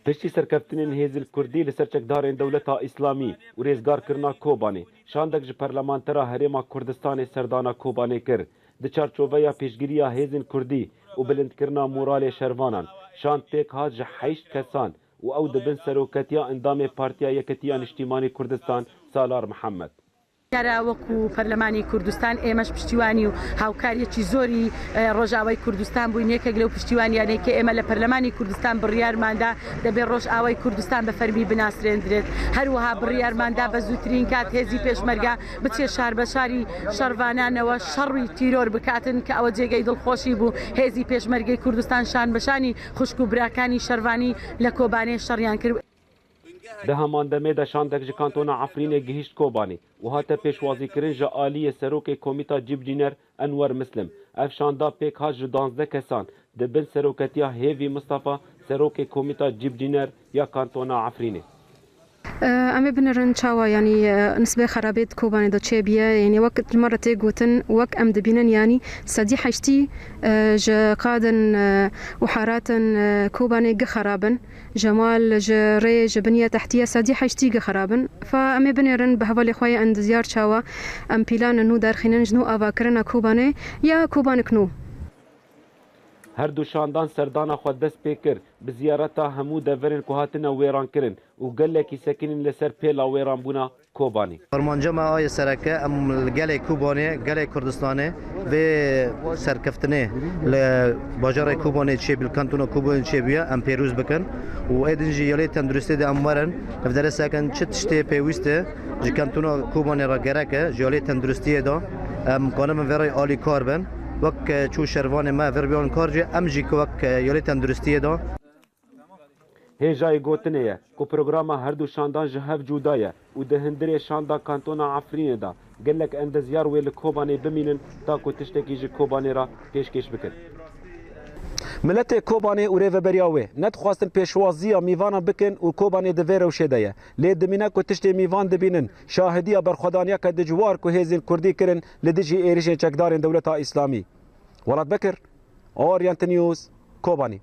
پشتی سرکفتنین هیزل کردی لسر چکدارین دولتا اسلامی و ریزگار کرنا کوبانی شاندک ج پرلمانترا هریما کردستان سردانا کوبانی کر د چارچوبیا پیشگیریا هیزن کردی و بلند کرنا مورال شروانان شاند تک ها ج 8 کسان و او دبن سروکتیا اندام پارتیا یکتیا اجتماعی کردستان سالار محمد کارا وەکو پەرلەمانی کوردستان ئێمەش پشتیوانی و هاوکاریەکی زۆری ڕۆژئاوای کوردستان بووین یەکێک لەو پشتیوانیانەی کە ئێمە لە پەرلەمانی کوردستان بڕیارماندا دەبێت ڕۆژئاوای کوردستان بە فەرمی بناسرێنرێت هەروەها بڕیارماندا بە زووترین کات هێزی پێشمەرگە بچێ شار بە شاری شەڕوانانەوە شەڕی تیرۆر بکاتن کە ئەوە جێگەی دڵخۆشی بوو هێزی پێشمەرگەی کوردستان شان بەشانی خوشک و براکانی شەروانی لە کۆبانێ شەڕیان کرد. ده همان دمه ده شاندک ج کانتونا عفرین گهیشت کوبانی و هاته پیشوازی کرن ج آلی سروک کمیتا جیبجینر انور مسلم اف شاندا پیک ها ج 12 کسان ده بن سروکتیا هیوی مصطفى سروک کمیتا جیبجینر یا کانتونا عفرینه ئەمێ بنرن چاوە ینی نسبێ خراپێت کۆبانێ دە چێ بیە ینی وەک مەرە تێ گوتن وەک ئەم دەبینن ینی سەدی حەشتی ژە قادن وحاراتن کۆبانێ گە خرابن ژەمال ژە ڕێ ژە بنیە تەحتیە سەدی حەشتی گە خرابن فەمێ بنێرن بە هەواڵی خۆی ئەندزیار چاوە ئەم پیلانن و دەرخینن ژن و ئاواکردنە کۆبانێ یا کۆبانکنو هر دو شاندان سردانا خود دست پیکر به زیارتا همو دورن که هاتنا ویران کرن و گلکی سکنین لسر پیلا ویران بونا کوبانی. فرمانجام آی سرکه ام گله کوبانی گله کردستانه و سرکفتنه ل باجار کوبانی چه بیل کانتون کوبانی چه بیا ام پیروز بکن و ایدنجی یالی تندرستی ده اموارن افدار سکن چه تشته پیوسته ج کانتون کوبانی را گرکه یالی تندرستی دا ام قانون ورای عالی کار بن وک چو شروان ما وربیان کارجی امجی که وک یالی تندرستی دا هیجای گوتنه که پروگرام هر دو شاندان جهف جودایه و ده هندری شاندا کانتونا عفرین دا گلک اندزیار ویل کوبانی بمینن تا که تشتکی جی کوبانی را پیشکش بکن ملت کوبانی و ریو بریاوه ند خواستن پیشوازی میوانا بکن و کوبانی دویر و شده لی دمینه که تشتی میوان دبینن شاهدی برخودانیا که دجوار که هیزین کردی کرن لدجی ایریشن چکدارن دولتا اسلامی ولاد بکر آریانت نیوز کوبانی